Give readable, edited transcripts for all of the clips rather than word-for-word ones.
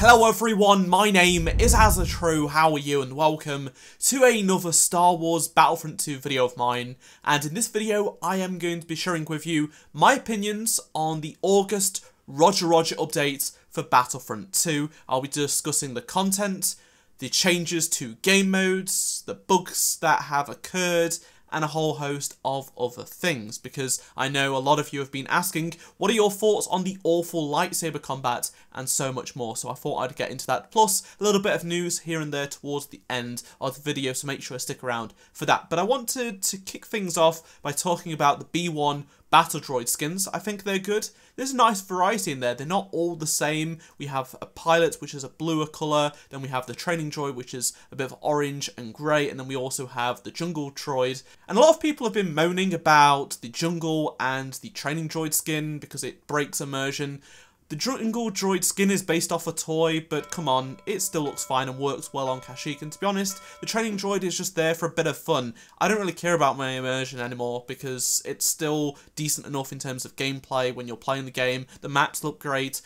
Hello everyone, my name is AZZATRU, how are you, and welcome to another Star Wars Battlefront 2 video of mine. And in this video I am going to be sharing with you my opinions on the August Roger update for Battlefront 2. I'll be discussing the content, the changes to game modes, the bugs that have occurred, and a whole host of other things, because I know a lot of you have been asking, what are your thoughts on the awful lightsaber combat, and so much more. So I thought I'd get into that, plus a little bit of news here and there towards the end of the video, so make sure to stick around for that. But I wanted to kick things off by talking about the B1 battle droid skins. I think they're good. There's a nice variety in there. They're not all the same. We have a pilot, which is a bluer colour. Then we have the training droid, which is a bit of orange and grey. And then we also have the jungle droid. And a lot of people have been moaning about the jungle and the training droid skin because it breaks immersion. The jungle droid skin is based off a toy, but come on, it still looks fine and works well on Kashyyyk. And to be honest, the training droid is just there for a bit of fun. I don't really care about my immersion anymore because it's still decent enough in terms of gameplay when you're playing the game. The maps look great.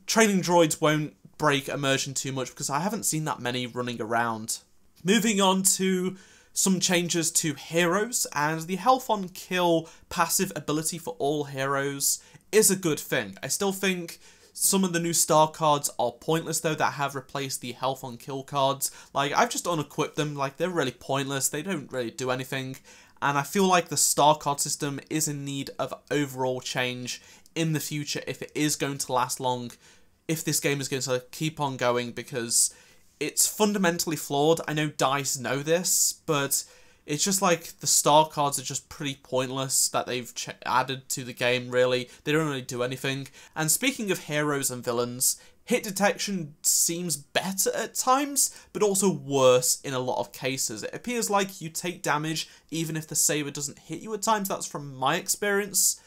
Training droids won't break immersion too much because I haven't seen that many running around. Moving on to some changes to heroes, and the health on kill passive ability for all heroes is a good thing. I still think some of the new star cards are pointless though, that have replaced the health on kill cards. Like, I've just unequipped them, like they're really pointless, they don't really do anything, and I feel like the star card system is in need of overall change in the future if it is going to last long, if this game is going to keep on going, because it's fundamentally flawed. I know DICE know this, but it's just like the star cards are just pretty pointless that they've added to the game, really. They don't really do anything. And speaking of heroes and villains, hit detection seems better at times, but also worse in a lot of cases. It appears like you take damage even if the saber doesn't hit you at times. That's from my experience.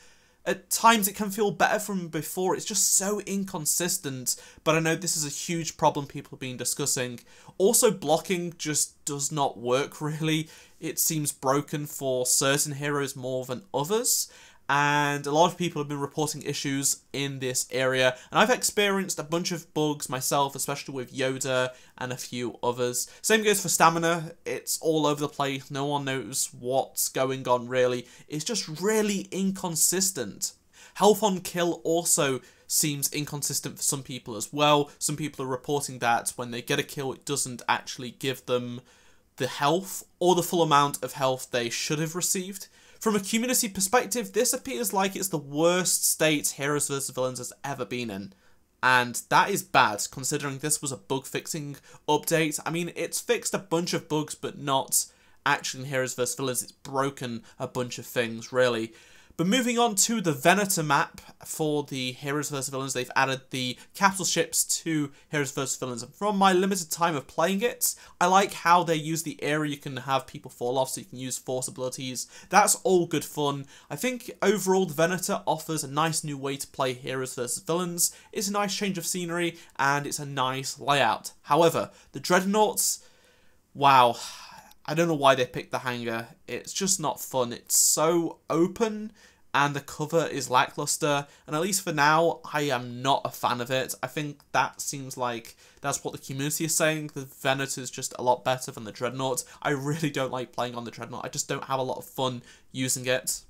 At times it can feel better from before. It's just so inconsistent, but I know this is a huge problem people have been discussing. Also, blocking just does not work really. It seems broken for certain heroes more than others, and a lot of people have been reporting issues in this area, and I've experienced a bunch of bugs myself, especially with Yoda and a few others. Same goes for stamina. It's all over the place. No one knows what's going on really. It's just really inconsistent. Health on kill also seems inconsistent for some people as well. Some people are reporting that when they get a kill, it doesn't actually give them the health or the full amount of health they should have received. From a community perspective, this appears like it's the worst state Heroes vs Villains has ever been in. And that is bad, considering this was a bug-fixing update. I mean, it's fixed a bunch of bugs, but not actually in Heroes vs Villains. It's broken a bunch of things, really. But moving on to the Venator map for the Heroes vs Villains, they've added the capital ships to Heroes vs Villains. And from my limited time of playing it, I like how they use the area. You can have people fall off, so you can use force abilities. That's all good fun. I think overall the Venator offers a nice new way to play Heroes vs Villains. It's a nice change of scenery, and it's a nice layout. However, the Dreadnoughts, wow, I don't know why they picked the hangar. It's just not fun. It's so open and the cover is lackluster, and at least for now, I am not a fan of it. I think that seems like that's what the community is saying. The Venator is just a lot better than the Dreadnought. I really don't like playing on the Dreadnought. I just don't have a lot of fun using it.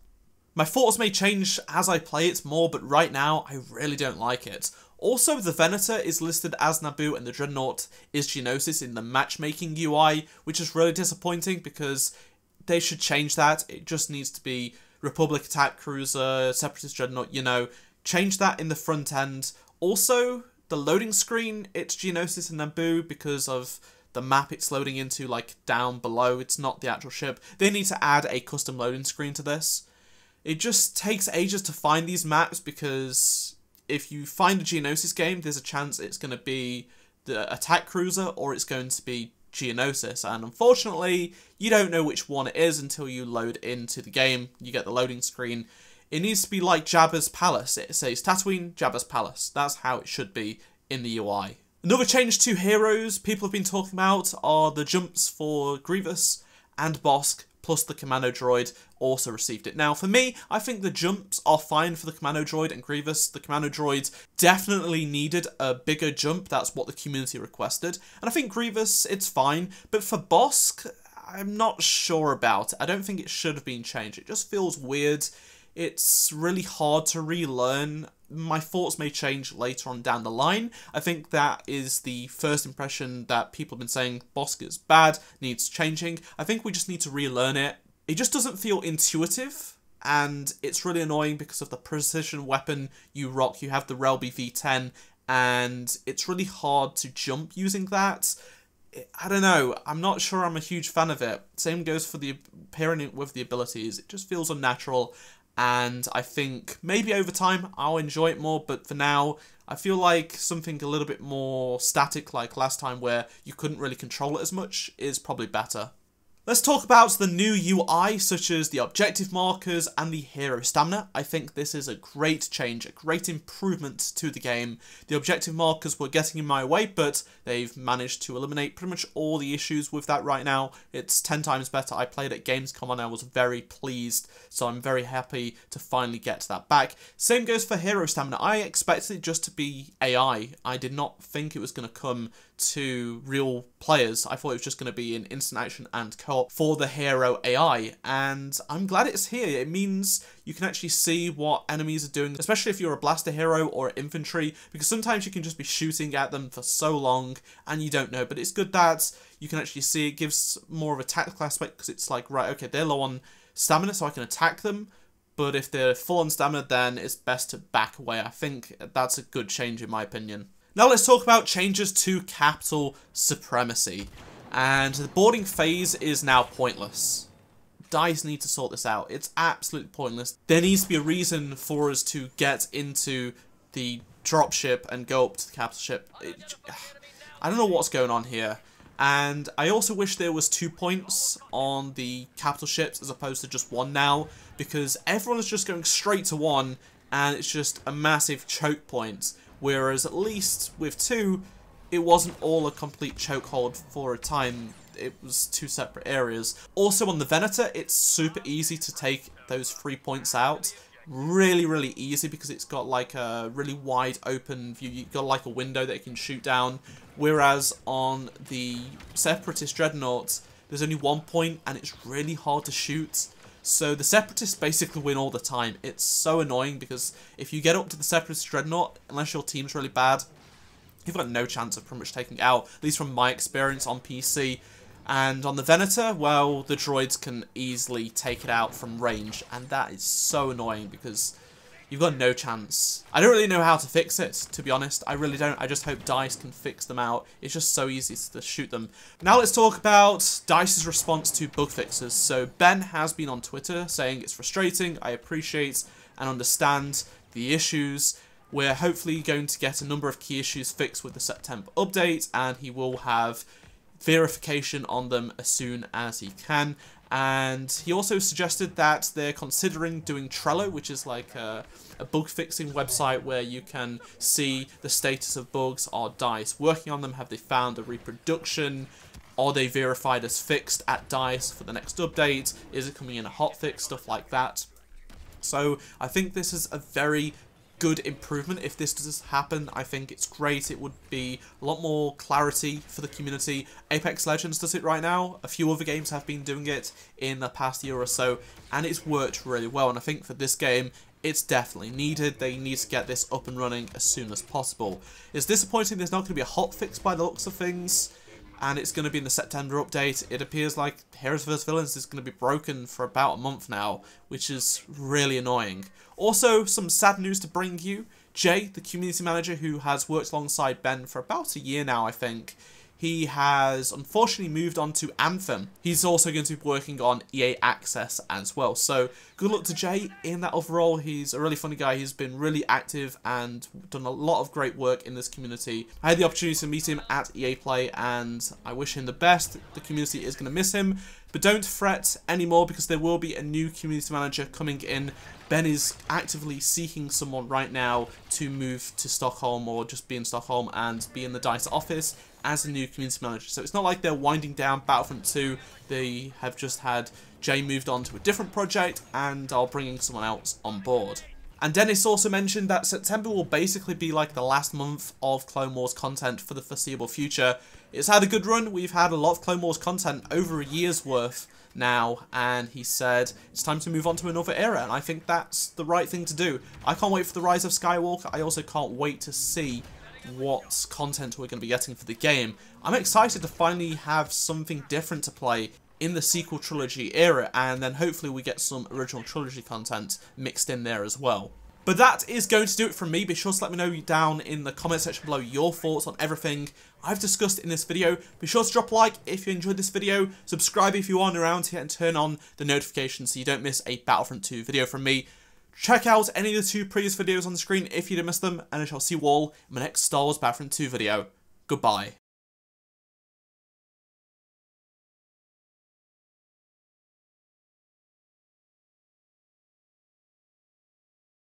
My thoughts may change as I play it more, but right now, I really don't like it. Also, the Venator is listed as Naboo and the Dreadnought is Geonosis in the matchmaking UI, which is really disappointing because they should change that. It just needs to be Republic Attack Cruiser, Separatist Dreadnought, you know, change that in the front end. Also, the loading screen, it's Geonosis and Naboo because of the map it's loading into, like, down below. It's not the actual ship. They need to add a custom loading screen to this. It just takes ages to find these maps because if you find a Geonosis game, there's a chance it's going to be the Attack Cruiser or it's going to be Geonosis, and unfortunately you don't know which one it is until you load into the game. You get the loading screen. It needs to be like Jabba's Palace. It says Tatooine, Jabba's Palace. That's how it should be in the UI. Another change to heroes people have been talking about are the jumps for Grievous and Bosk plus the commando droid also received it. Now, for me, I think the jumps are fine for the commando droid and Grievous. The commando droid definitely needed a bigger jump. That's what the community requested. And I think Grievous, it's fine. But for Bosk, I'm not sure about it. I don't think it should have been changed. It just feels weird. It's really hard to relearn. My thoughts may change later on down the line. I think that is the first impression that people have been saying Bosk is bad, needs changing. I think we just need to relearn it. It just doesn't feel intuitive, and it's really annoying because of the precision weapon you rock. You have the Relby V10, and it's really hard to jump using that. I don't know, I'm not sure I'm a huge fan of it. Same goes for the pairing with the abilities. It just feels unnatural, and I think maybe over time I'll enjoy it more, but for now I feel like something a little bit more static like last time where you couldn't really control it as much is probably better. Let's talk about the new UI, such as the objective markers and the hero stamina. I think this is a great change, a great improvement to the game. The objective markers were getting in my way, but they've managed to eliminate pretty much all the issues with that right now. It's 10 times better. I played at Gamescom and I was very pleased, so I'm very happy to finally get that back. Same goes for hero stamina. I expected it just to be AI. I did not think it was going to come to real players. I thought it was just going to be in instant action and co-op for the hero AI, and I'm glad it's here. It means you can actually see what enemies are doing, especially if you're a blaster hero or infantry, because sometimes you can just be shooting at them for so long and you don't know. But it's good that you can actually see. It gives more of a tactical aspect, because it's like, right, okay, they're low on stamina, so I can attack them, but if they're full on stamina, then it's best to back away. I think that's a good change in my opinion. Now let's talk about changes to Capital Supremacy. And the boarding phase is now pointless. DICE need to sort this out. It's absolutely pointless. There needs to be a reason for us to get into the dropship and go up to the capital ship. I don't know what's going on here. And I also wish there was 2 points on the capital ships as opposed to just 1 now, because everyone is just going straight to 1 and it's just a massive choke point. Whereas at least with 2, it wasn't all a complete chokehold for a time. It was 2 separate areas. Also on the Venator, it's super easy to take those 3 points out. Really, really easy, because it's got like a really wide open view. You've got like a window that you can shoot down. Whereas on the Separatist Dreadnought, there's only 1 point and it's really hard to shoot. So the Separatists basically win all the time. It's so annoying, because if you get up to the Separatist Dreadnought, unless your team's really bad, you've got no chance of pretty much taking it out, at least from my experience on PC. And on the Venator, well, the droids can easily take it out from range, and that is so annoying because you've got no chance. I don't really know how to fix it, to be honest. I really don't. I just hope DICE can fix them out. It's just so easy to shoot them. Now let's talk about DICE's response to bug fixes. So Ben has been on Twitter saying it's frustrating. I appreciate and understand the issues. We're hopefully going to get a number of key issues fixed with the September update, and he will have verification on them as soon as he can. And he also suggested that they're considering doing Trello, which is like a bug fixing website where you can see the status of bugs. Are DICE working on them? Have they found a reproduction? Are they verified as fixed at DICE for the next update? Is it coming in a hotfix? Stuff like that. So I think this is a very good improvement. If this does happen, I think it's great. It would be a lot more clarity for the community. Apex Legends does it right now. A few other games have been doing it in the past year or so, and it's worked really well. And I think for this game, it's definitely needed. They need to get this up and running as soon as possible. It's disappointing there's not going to be a hotfix by the looks of things, and it's going to be in the September update. It appears like Heroes vs Villains is going to be broken for about a month now, which is really annoying. Also, some sad news to bring you. Jay, the community manager who has worked alongside Ben for about a year now, I think, he has unfortunately moved on to Anthem. He's also going to be working on EA Access as well. So good luck to Jay in that other role. He's a really funny guy. He's been really active and done a lot of great work in this community. I had the opportunity to meet him at EA Play, and I wish him the best. The community is going to miss him, but don't fret anymore, because there will be a new community manager coming in Ben is actively seeking someone right now to move to Stockholm or just be in Stockholm and be in the DICE office as a new community manager. So it's not like they're winding down Battlefront 2. They have just had Jay moved on to a different project and are bringing someone else on board. And Dennis also mentioned that September will basically be like the last month of Clone Wars content for the foreseeable future. It's had a good run. We've had a lot of Clone Wars content, over a year's worth now, and he said it's time to move on to another era, and I think that's the right thing to do. I can't wait for the Rise of Skywalker. I also can't wait to see what content we're going to be getting for the game. I'm excited to finally have something different to play in the sequel trilogy era, and then hopefully we get some original trilogy content mixed in there as well. But that is going to do it from me. Be sure to let me know down in the comment section below your thoughts on everything I've discussed in this video. Be sure to drop a like if you enjoyed this video, subscribe if you aren't around here, and turn on the notifications so you don't miss a Battlefront 2 video from me. Check out any of the 2 previous videos on the screen if you didn't miss them, and I shall see you all in my next Star Wars Battlefront 2 video. Goodbye.